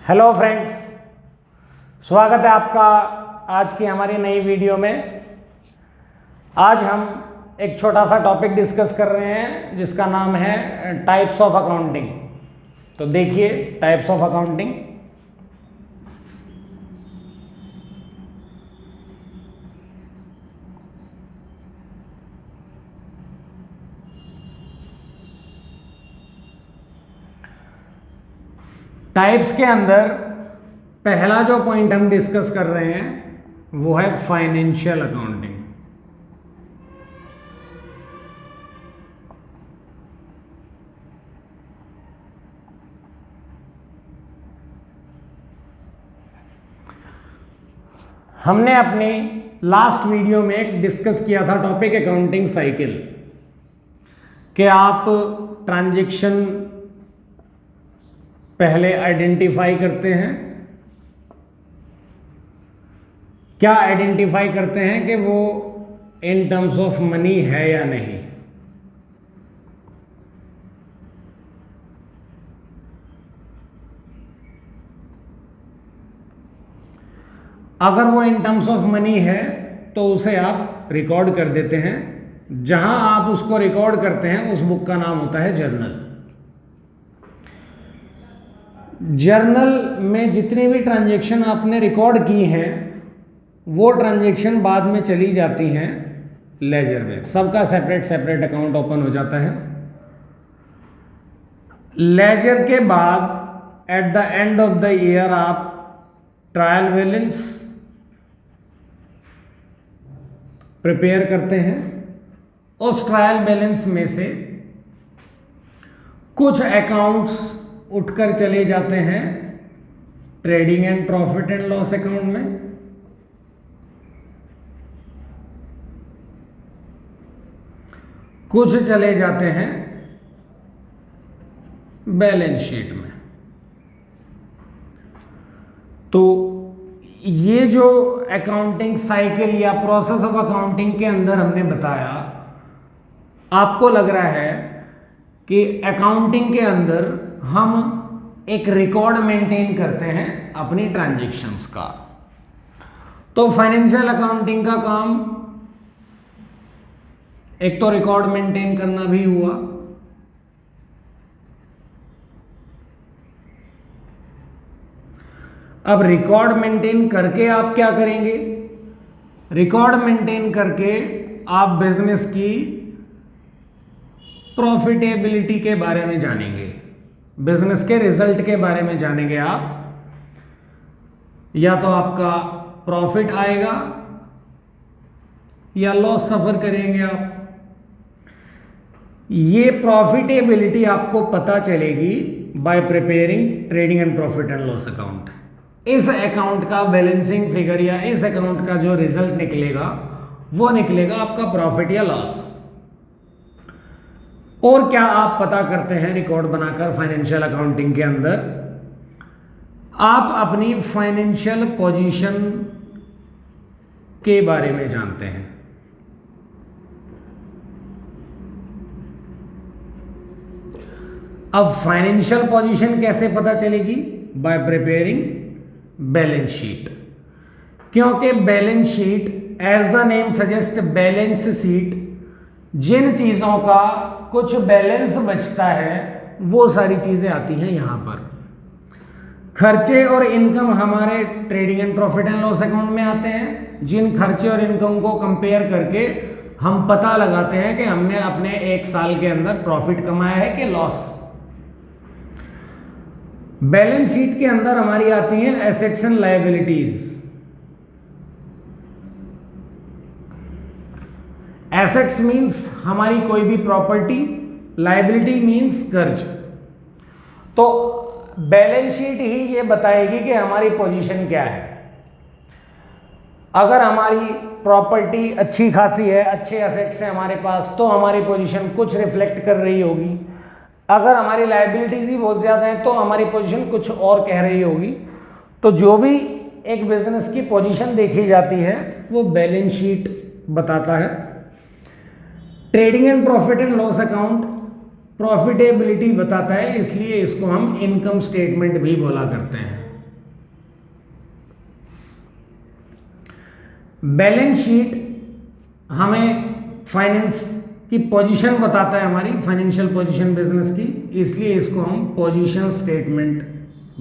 Hello friends, स्वागत है आपका आज की हमारी नई वीडियो में। आज हम एक छोटा सा टॉपिक डिस्कस कर रहे हैं जिसका नाम है टाइप्स ऑफ अकाउंटिंग। तो देखिए टाइप्स ऑफ अकाउंटिंग। टाइप्स के अंदर पहला जो पॉइंट हम डिस्कस कर रहे हैं वो है फाइनेंशियल अकाउंटिंग। हमने अपनी लास्ट वीडियो में एक डिस्कस किया था टॉपिक अकाउंटिंग साइकिल, कि आप ट्रांजैक्शन पहले आइडेंटिफाई करते हैं। क्या आइडेंटिफाई करते हैं कि वो इन टर्म्स ऑफ मनी है या नहीं। अगर वो इन टर्म्स ऑफ मनी है तो उसे आप रिकॉर्ड कर देते हैं। जहां आप उसको रिकॉर्ड करते हैं उस बुक का नाम होता है जर्नल। जर्नल में जितनी भी ट्रांजैक्शन आपने रिकॉर्ड की हैं वो ट्रांजैक्शन बाद में चली जाती हैं लेजर में। सबका सेपरेट सेपरेट अकाउंट ओपन हो जाता है। लेजर के बाद at the end of the year आप ट्रायल बैलेंस प्रिपेयर करते हैं। उस ट्रायल बैलेंस में से कुछ अकाउंट्स उठकर चले जाते हैं trading and profit and loss account में। कुछ चले जाते हैं बैलेंस शीट में। तो ये जो अकाउंटिंग साइकिल या प्रोसेस ऑफ अकाउंटिंग के अंदर हमने बताया, आपको लग रहा है कि अकाउंटिंग के अंदर हम एक रिकॉर्ड मेंटेन करते हैं अपनी ट्रांजैक्शंस का। तो फाइनेंशियल अकाउंटिंग का काम एक तो रिकॉर्ड मेंटेन करना भी हुआ, अब रिकॉर्ड मेंटेन करके आप क्या करेंगे? रिकॉर्ड मेंटेन करके आप बिजनेस की प्रॉफिटेबिलिटी के बारे में जानेंगे, बिजनेस के रिजल्ट के बारे में जानेंगे आप। या तो आपका प्रॉफिट आएगा या लॉस सफर करेंगे आप। ये प्रॉफिटेबिलिटी आपको पता चलेगी by preparing trading and profit and loss account. इस अकाउंट का बैलेंसिंग फिगर या इस अकाउंट का जो रिजल्ट निकलेगा वो निकलेगा आपका प्रॉफिट या लॉस। और क्या आप पता करते हैं रिकॉर्ड बनाकर फाइनेंशियल अकाउंटिंग के अंदर? आप अपनी फाइनेंशियल पोजीशन के बारे में जानते हैं। अब फाइनेंशियल पोजीशन कैसे पता चलेगी? By preparing balance sheet. क्योंकि balance sheet as the name suggest balance sheet, जिन चीजों का कुछ बैलेंस बचता है वो सारी चीजें आती हैं यहां पर। खर्चे और इनकम हमारे trading and profit and loss account में आते हैं। जिन खर्चे और इनकम को कंपेयर करके हम पता लगाते हैं कि हमने अपने एक साल के अंदर प्रॉफिट कमाया है कि लॉस। बैलेंस शीट के अंदर हमारी आती हैं assets and liabilities. Assets means हमारी कोई भी प्रॉपर्टी, लायबिलिटी मींस कर्ज। तो बैलेंस शीट ही ये बताएगी कि हमारी पोजीशन क्या है। अगर हमारी प्रॉपर्टी अच्छी खासी है, अच्छे एसेट्स हैं हमारे पास, तो हमारी पोजीशन कुछ रिफ्लेक्ट कर रही होगी। अगर हमारी लायबिलिटीज ही बहुत ज़्यादा हैं तो हमारी पोजीशन कुछ और कह रही होगी। तो जो भी एक बिजनेस की पोजीशन देखी जाती है वो बैलेंस शीट बताता है। Trading and profit and loss account profitability बताता है, इसलिए इसको हम इनकम स्टेटमेंट भी बोला करते हैं। बैलेंस शीट हमें फाइनेंस की पोजीशन बताता है, हमारी फाइनेंशियल पोजीशन बिजनेस की, इसलिए इसको हम पोजीशन स्टेटमेंट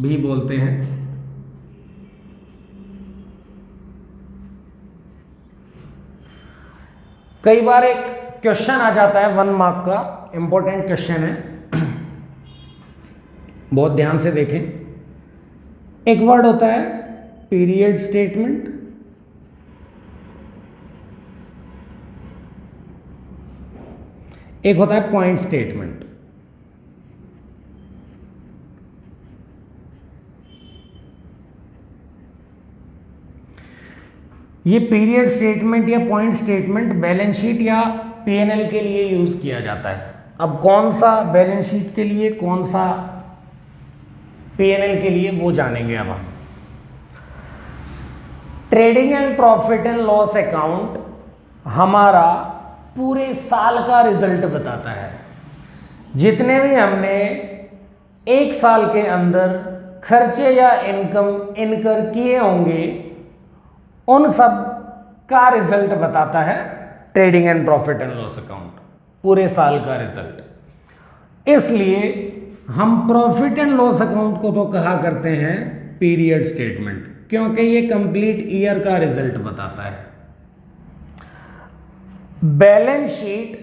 भी बोलते हैं। कई बार एक क्वेश्चन आ जाता है 1 मार्क का, इंपॉर्टेंट क्वेश्चन है, बहुत ध्यान से देखें। एक वर्ड होता है पीरियड स्टेटमेंट, एक होता है पॉइंट स्टेटमेंट। ये पीरियड स्टेटमेंट या पॉइंट स्टेटमेंट बैलेंस शीट या पीएनएल के लिए यूज किया जाता है। अब कौन सा बैलेंस शीट के लिए, कौन सा पीएनएल के लिए, वो जानेंगे अब हम। Trading and profit and loss account हमारा पूरे साल का रिजल्ट बताता है। जितने भी हमने एक साल के अंदर खर्चे या इनकम इनकर किए होंगे, उन सब का रिजल्ट बताता है trading and profit and loss account, पूरे साल का रिजल्ट। इसलिए हम प्रॉफिट एंड लॉस अकाउंट को तो कहा करते हैं पीरियड स्टेटमेंट, क्योंकि ये कंप्लीट ईयर का रिजल्ट बताता है। बैलेंस शीट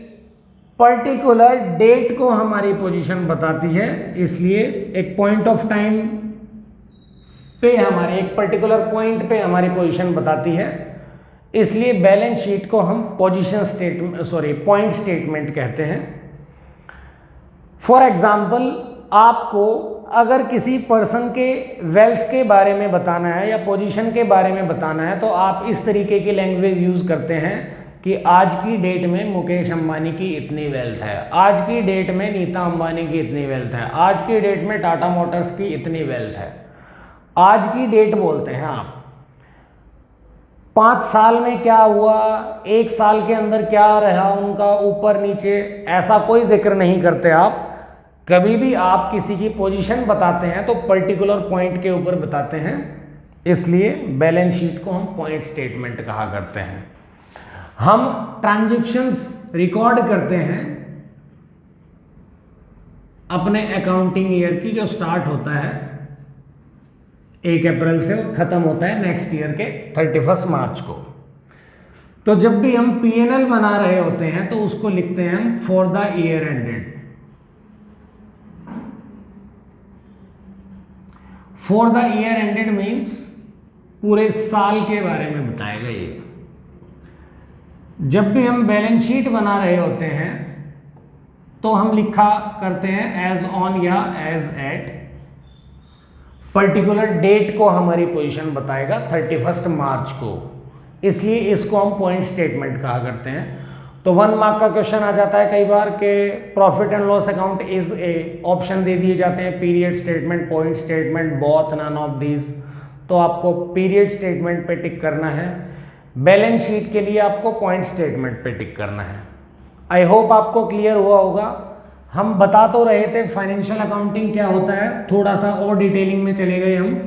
पर्टिकुलर डेट को हमारी पोजीशन बताती है, इसलिए एक पॉइंट ऑफ टाइम पे हमारे, एक पर्टिकुलर पॉइंट पे हमारी पोजीशन बताती है, इसलिए बैलेंस शीट को हम पोजीशन स्टेटमेंट पॉइंट स्टेटमेंट कहते हैं। फॉर एग्जाम्पल, आपको अगर किसी पर्सन के वेल्थ के बारे में बताना है या पोजीशन के बारे में बताना है, तो आप इस तरीके की लैंग्वेज यूज करते हैं कि आज की डेट में मुकेश अंबानी की इतनी वेल्थ है, आज की डेट में नीता अंबानी की इतनी वेल्थ है, आज की डेट में टाटा मोटर्स की इतनी वेल्थ है। आज की डेट बोलते हैं आप। 5 साल में क्या हुआ, 1 साल के अंदर क्या रहा उनका ऊपर नीचे, ऐसा कोई जिक्र नहीं करते आप। कभी भी आप किसी की पोजीशन बताते हैं तो पर्टिकुलर पॉइंट के ऊपर बताते हैं, इसलिए बैलेंस शीट को हम पॉइंट स्टेटमेंट कहा करते हैं। हम ट्रांजैक्शंस रिकॉर्ड करते हैं अपने अकाउंटिंग ईयर की, जो स्टार्ट होता है 1 अप्रैल से और खत्म होता है नेक्स्ट ईयर के 31 मार्च को। तो जब भी हम पीएनएल बना रहे होते हैं तो उसको लिखते हैं हम for the year ended. For the year ended means पूरे साल के बारे में बताएगा ये। जब भी हम बैलेंस शीट बना रहे होते हैं तो हम लिखा करते हैं एज ऑन या एज एट, पर्टिकुलर डेट को हमारी पोजीशन बताएगा 31 मार्च को, इसलिए इसको हम पॉइंट स्टेटमेंट कहा करते हैं। तो 1 मार्क का क्वेश्चन आ जाता है कई बार कि profit and loss account is a, option दे दिए जाते हैं period statement, point statement, both, none of these. तो आपको पीरियड स्टेटमेंट पे टिक करना है, बैलेंस शीट के लिए आपको पॉइंट स्टेटमेंट पे टिक करना है। आई होप आपको क्लियर हुआ होगा। हम बता तो रहे थे फाइनेंशियल अकाउंटिंग क्या होता है, थोड़ा सा और डिटेलिंग में चले गए हम,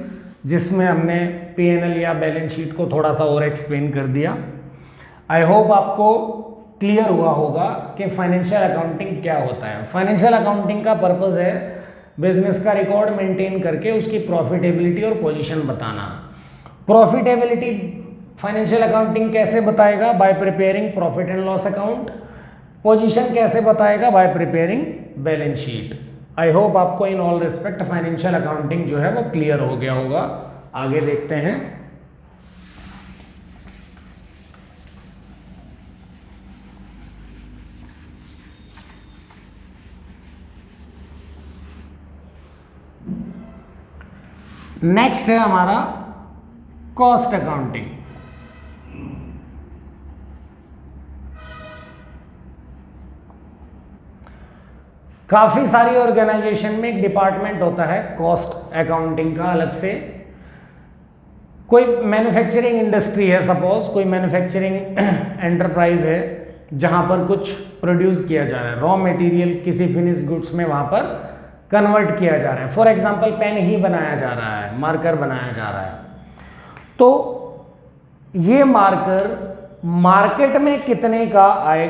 जिसमें हमने पीएनएल या बैलेंस शीट को थोड़ा सा और एक्सप्लेन कर दिया। आई होप आपको क्लियर हुआ होगा कि फाइनेंशियल अकाउंटिंग क्या होता है। फाइनेंशियल अकाउंटिंग का पर्पस है बिजनेस का रिकॉर्ड मेंटेन करके उसकी प्रॉफिटेबिलिटी और पोजीशन बताना। प्रॉफिटेबिलिटी फाइनेंशियल अकाउंटिंग कैसे बताएगा? By preparing profit and loss account. Position कैसे बताएगा? By preparing balance sheet. I hope आपको in all respect financial accounting जो है वो क्लियर हो गया होगा। आगे देखते हैं। नेक्स्ट है हमारा कॉस्ट अकाउंटिंग। काफी सारी ऑर्गेनाइजेशन में एक डिपार्टमेंट होता है कॉस्ट अकाउंटिंग का अलग से। कोई मैन्युफैक्चरिंग इंडस्ट्री है, सपोज कोई मैन्युफैक्चरिंग एंटरप्राइज है जहां पर कुछ प्रोड्यूस किया जा रहा है, रॉ मटेरियल किसी फिनिश गुड्स में वहां पर कन्वर्ट किया जा रहा है। फॉर एग्जांपल पेन ही बनाया जा रहा है, मार्कर बनाया जा रहा है। तो ये मार्कर मार्केट में कितने का आए,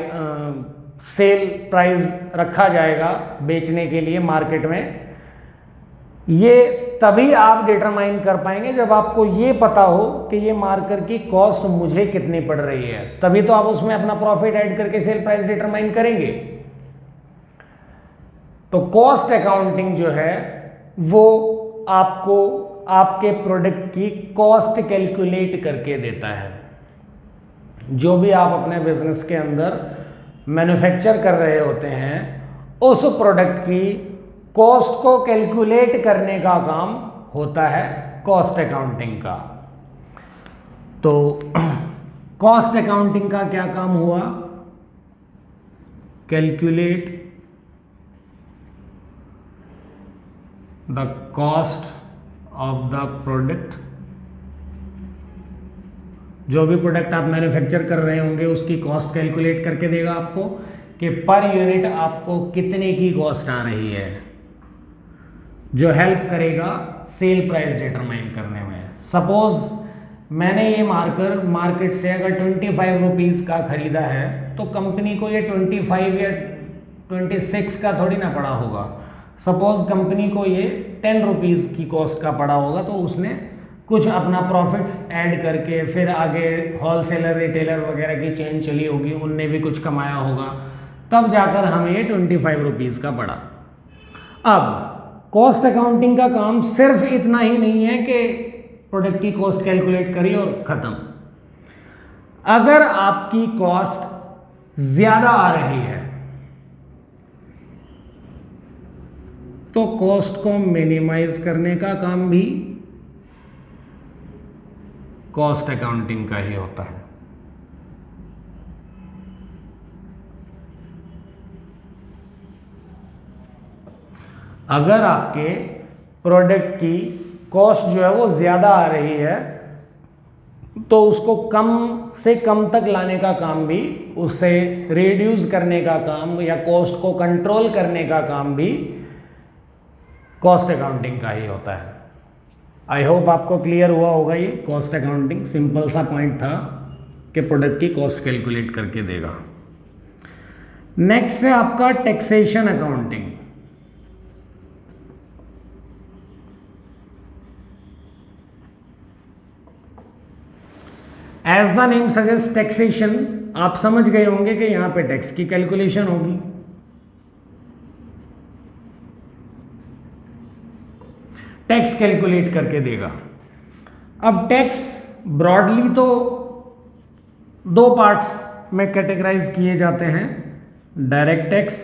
सेल प्राइस रखा जाएगा बेचने के लिए मार्केट में, ये तभी आप डिटरमाइन कर पाएंगे जब आपको ये पता हो कि ये मार्कर की कॉस्ट मुझे कितनी पड़ रही है, तभी तो आप उसमें अपना प्रॉफिट ऐड करके सेल प्राइस डिटरमाइन करेंगे। तो कॉस्ट अकाउंटिंग जो है वो आपको आपके प्रोडक्ट की कॉस्ट कैलकुलेट करके देता है। जो भी आप अपने बिजनेस के अंदर मैन्युफैक्चर कर रहे होते हैं उस प्रोडक्ट की कॉस्ट को कैलकुलेट करने का काम होता है कॉस्ट अकाउंटिंग का। तो कॉस्ट अकाउंटिंग का क्या काम हुआ, calculate the cost of the product. जो भी प्रोडक्ट आप मैन्युफैक्चर कर रहे होंगे उसकी कॉस्ट कैलकुलेट करके देगा आपको कि पर यूनिट आपको कितने की कॉस्ट आ रही है, जो हेल्प करेगा सेल प्राइस डिटरमाइन करने में। सपोज मैंने ये मार्कर मार्केट से अगर 25 रुपीज़ का खरीदा है तो कंपनी को ये 25 या 26 का थोड़ी ना पड़ा होगा। सपोज कंपनी को ये 10 रुपीज़ की कॉस्ट का पड़ा होगा, तो उसने कुछ अपना प्रॉफिट्स ऐड करके फिर आगे होलसेलर रिटेलर वगैरह की चेन चली होगी, उनने भी कुछ कमाया होगा, तब जाकर हमें ये 25 रुपीज़ का पड़ा। अब कॉस्ट अकाउंटिंग का काम सिर्फ इतना ही नहीं है कि प्रोडक्ट की कॉस्ट कैलकुलेट करिए और ख़त्म। अगर आपकी कॉस्ट ज़्यादा आ रही है तो कॉस्ट को मिनिमाइज करने का काम भी कॉस्ट अकाउंटिंग का ही होता है। अगर आपके प्रोडक्ट की कॉस्ट जो है वो ज़्यादा आ रही है तो उसको कम से कम तक लाने का काम भी, उससे रिड्यूस करने का काम या कॉस्ट को कंट्रोल करने का काम भी कॉस्ट अकाउंटिंग का ही होता है। आई होप आपको क्लियर हुआ होगा। ये कॉस्ट अकाउंटिंग सिंपल सा पॉइंट था कि प्रोडक्ट की कॉस्ट कैलकुलेट करके देगा। नेक्स्ट है आपका taxation accounting. As the name suggest taxation, आप समझ गए होंगे कि यहां पे टैक्स की कैलकुलेशन होगी। टैक्स कैलकुलेट करके देगा। अब टैक्स ब्रॉडली तो दो पार्ट्स में कैटेगराइज किए जाते हैं, direct tax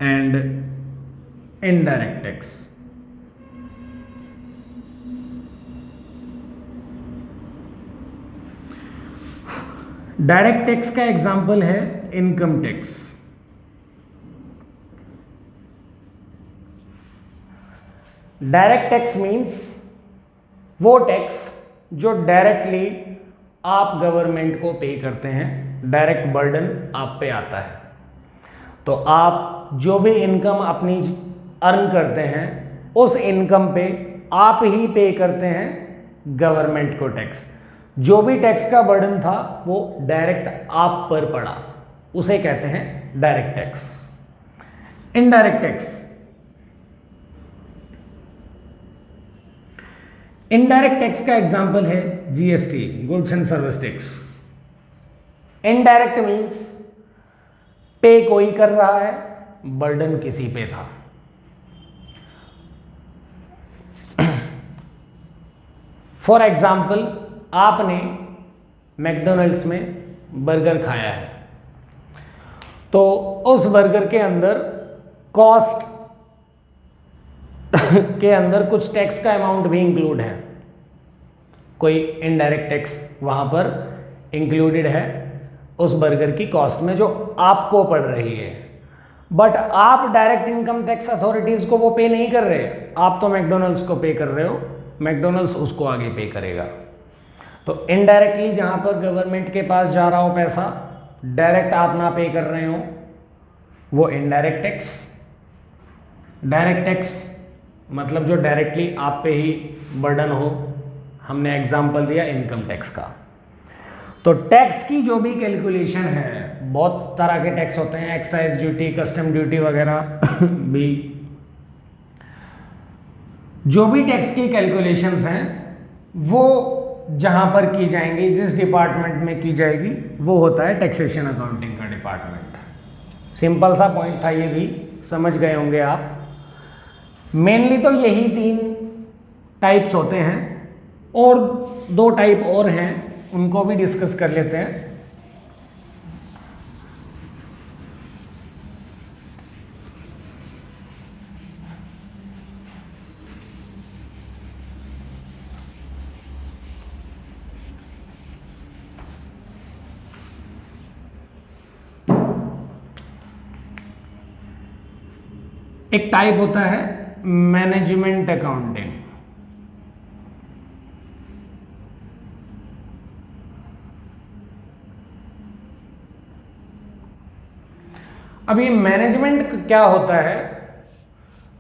and indirect tax. Direct tax का एग्जाम्पल है income tax. Direct tax means वो टैक्स जो डायरेक्टली आप गवर्नमेंट को पे करते हैं, डायरेक्ट बर्डन आप पे आता है। तो आप जो भी इनकम अपनी अर्न करते हैं उस इनकम पे आप ही पे करते हैं गवर्नमेंट को टैक्स। जो भी टैक्स का बर्डन था वो डायरेक्ट आप पर पड़ा, उसे कहते हैं direct tax. Indirect tax, indirect tax का एग्जांपल है GST, goods and service tax. Indirect means पे कोई कर रहा है, बर्डन किसी पे था। फॉर एग्जाम्पल, आपने मैकडोनल्ड्स में बर्गर खाया है, तो उस बर्गर के अंदर कॉस्ट के अंदर कुछ टैक्स का अमाउंट भी इंक्लूड है, कोई इनडायरेक्ट टैक्स वहां पर इंक्लूडेड है उस बर्गर की कॉस्ट में जो आपको पड़ रही है। बट आप डायरेक्ट इनकम टैक्स अथॉरिटीज को वो पे नहीं कर रहे, आप तो मैकडोनल्ड्स को पे कर रहे हो, मैकडोनल्ड्स उसको आगे पे करेगा। तो इनडायरेक्टली जहां पर गवर्नमेंट के पास जा रहा हो पैसा, डायरेक्ट आप ना पे कर रहे हो, वो इनडायरेक्ट टैक्स। डायरेक्ट टैक्स मतलब जो डायरेक्टली आप पे ही बर्डन हो, हमने एग्जाम्पल दिया इनकम टैक्स का। तो टैक्स की जो भी कैलकुलेशन है, बहुत तरह के टैक्स होते हैं, एक्साइज ड्यूटी, कस्टम ड्यूटी वगैरह भी, जो भी टैक्स की कैलकुलेशंस हैं वो जहां पर की जाएंगी, जिस डिपार्टमेंट में की जाएगी, वो होता है टैक्सेशन अकाउंटिंग का डिपार्टमेंट। सिंपल सा पॉइंट था, ये भी समझ गए होंगे आप। मेनली तो यही 3 टाइप्स होते हैं, और 2 टाइप और हैं, उनको भी डिस्कस कर लेते हैं। एक टाइप होता है मैनेजमेंट अकाउंटिंग। अब ये मैनेजमेंट क्या होता है?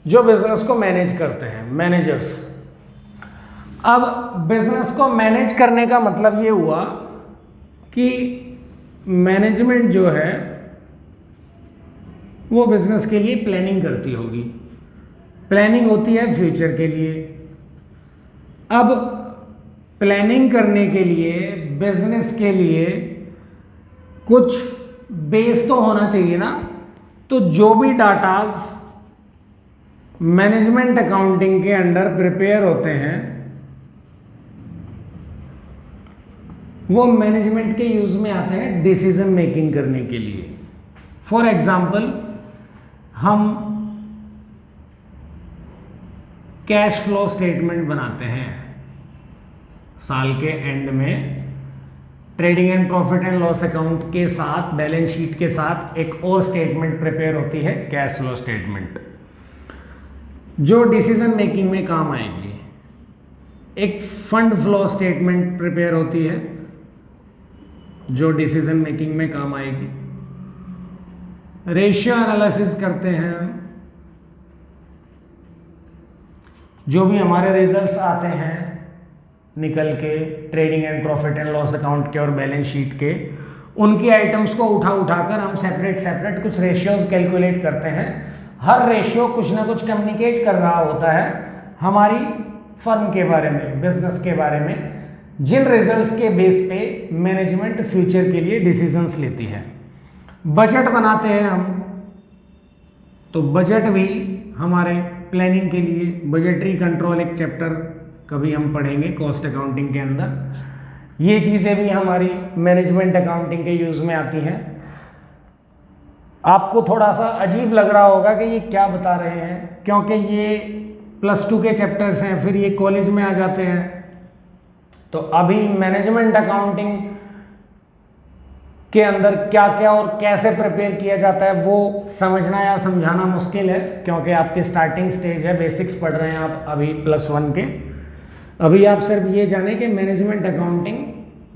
जो बिजनेस को मैनेज करते हैं, मैनेजर्स। अब बिजनेस को मैनेज करने का मतलब ये हुआ कि मैनेजमेंट जो है वो बिजनेस के लिए प्लानिंग करती होगी। प्लानिंग होती है फ्यूचर के लिए। अब प्लानिंग करने के लिए बिजनेस के लिए कुछ बेस तो होना चाहिए ना। तो जो भी डाटाज मैनेजमेंट अकाउंटिंग के अंडर प्रिपेयर होते हैं वो मैनेजमेंट के यूज में आते हैं डिसीजन मेकिंग करने के लिए। फॉर एग्जाम्पल, हम कैश फ्लो स्टेटमेंट बनाते हैं साल के एंड में, trading and profit and loss account के साथ, बैलेंस शीट के साथ एक और स्टेटमेंट प्रिपेयर होती है, कैश फ्लो स्टेटमेंट, जो डिसीजन मेकिंग में काम आएगी। एक फंड फ्लो स्टेटमेंट प्रिपेयर होती है जो डिसीजन मेकिंग में काम आएगी। रेशियो एनालिसिस करते हैं, जो भी हमारे रिजल्ट्स आते हैं निकल के trading and profit and loss account के और बैलेंस शीट के, उनकी आइटम्स को उठाकर हम सेपरेट कुछ रेशियोज कैलकुलेट करते हैं। हर रेशियो कुछ ना कुछ कम्युनिकेट कर रहा होता है हमारी फर्म के बारे में, बिजनेस के बारे में, जिन रिजल्ट्स के बेस पे मैनेजमेंट फ्यूचर के लिए डिसीजंस लेती है। बजट बनाते हैं हम, तो बजट भी हमारे प्लानिंग के लिए, बजटरी कंट्रोल एक चैप्टर कभी हम पढ़ेंगे कॉस्ट अकाउंटिंग के अंदर। ये चीज़ें भी हमारी मैनेजमेंट अकाउंटिंग के यूज़ में आती हैं। आपको थोड़ा सा अजीब लग रहा होगा कि ये क्या बता रहे हैं, क्योंकि ये +2 के चैप्टर्स हैं, फिर ये कॉलेज में आ जाते हैं। तो अभी मैनेजमेंट अकाउंटिंग के अंदर क्या क्या और कैसे प्रिपेयर किया जाता है वो समझना या समझाना मुश्किल है, क्योंकि आपकी स्टार्टिंग स्टेज है, बेसिक्स पढ़ रहे हैं आप अभी +1 के। अभी आप सिर्फ ये जाने कि मैनेजमेंट अकाउंटिंग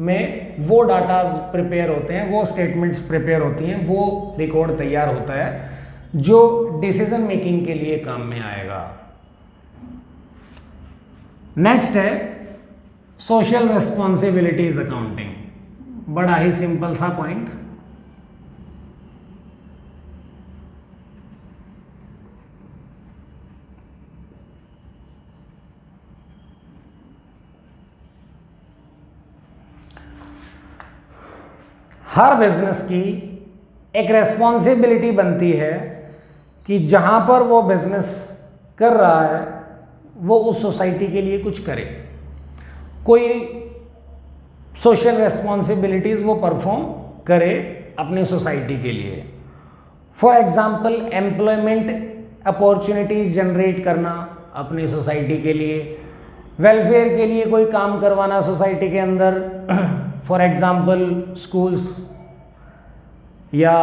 में वो डाटा प्रिपेयर होते हैं, वो स्टेटमेंट्स प्रिपेयर होती हैं, वो रिकॉर्ड तैयार होता है जो डिसीजन मेकिंग के लिए काम में आएगा। नेक्स्ट है सोशल रिस्पॉन्सिबिलिटीज अकाउंटिंग। बड़ा ही सिंपल सा पॉइंट। हर बिजनेस की एक रेस्पॉन्सिबिलिटी बनती है कि जहां पर वो बिजनेस कर रहा है वो उस सोसाइटी के लिए कुछ करे, कोई सोशल रेस्पॉन्सिबिलिटीज़ वो परफॉर्म करे अपनी सोसाइटी के लिए। For example, employment opportunities generate करना अपनी सोसाइटी के लिए, वेलफेयर के लिए कोई काम करवाना सोसाइटी के अंदर, फॉर एग्जांपल स्कूल्स या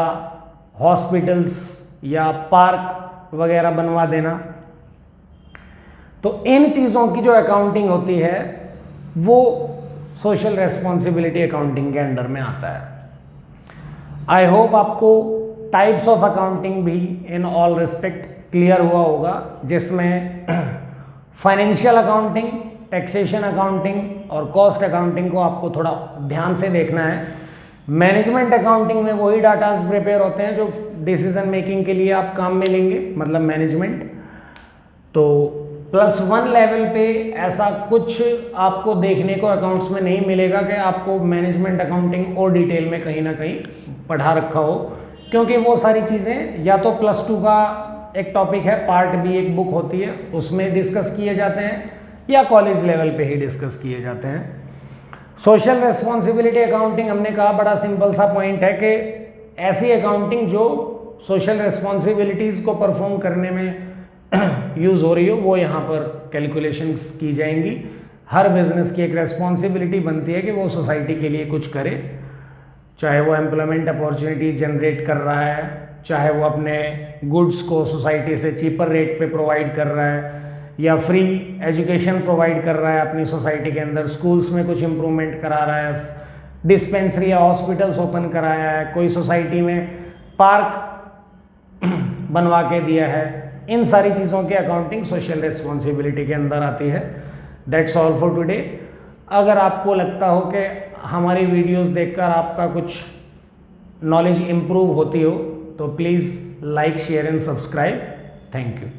हॉस्पिटल्स या पार्क वगैरह बनवा देना। तो इन चीज़ों की जो अकाउंटिंग होती है वो सोशल रेस्पॉन्सिबिलिटी अकाउंटिंग के अंडर में आता है। आई होप आपको टाइप्स ऑफ अकाउंटिंग भी इन ऑल रिस्पेक्ट क्लियर हुआ होगा, जिसमें फाइनेंशियल अकाउंटिंग टैक्सेशन अकाउंटिंग और कॉस्ट अकाउंटिंग को आपको थोड़ा ध्यान से देखना है। मैनेजमेंट अकाउंटिंग में वही डाटाज प्रिपेयर होते हैं जो डिसीजन मेकिंग के लिए आप काम में लेंगे, मतलब मैनेजमेंट। तो +1 लेवल पे ऐसा कुछ आपको देखने को अकाउंट्स में नहीं मिलेगा कि आपको मैनेजमेंट अकाउंटिंग और डिटेल में कहीं ना कहीं पढ़ा रखा हो, क्योंकि वो सारी चीज़ें या तो +2 का एक टॉपिक है, पार्ट बी एक बुक होती है, उसमें डिस्कस किए जाते हैं, या कॉलेज लेवल पे ही डिस्कस किए जाते हैं। सोशल रेस्पॉन्सिबिलिटी अकाउंटिंग हमने कहा बड़ा सिंपल सा पॉइंट है कि ऐसी अकाउंटिंग जो सोशल रेस्पॉन्सिबिलिटीज़ को परफॉर्म करने में यूज़ हो रही हो, वो यहाँ पर कैलकुलेशंस की जाएंगी। हर बिजनेस की एक रेस्पॉन्सिबिलिटी बनती है कि वो सोसाइटी के लिए कुछ करे, चाहे वो एम्प्लॉयमेंट अपॉर्चुनिटी जनरेट कर रहा है, चाहे वो अपने गुड्स को सोसाइटी से चीपर रेट पे प्रोवाइड कर रहा है, या फ्री एजुकेशन प्रोवाइड कर रहा है अपनी सोसाइटी के अंदर, स्कूल्स में कुछ इम्प्रूवमेंट करा रहा है, डिस्पेंसरी या हॉस्पिटल्स ओपन कराया है, कोई सोसाइटी में पार्क बनवा के दिया है। इन सारी चीज़ों की अकाउंटिंग सोशल रिस्पॉन्सिबिलिटी के अंदर आती है। That's all for today. अगर आपको लगता हो कि हमारी वीडियोस देखकर आपका कुछ नॉलेज इम्प्रूव होती हो तो please like, share and subscribe. Thank you.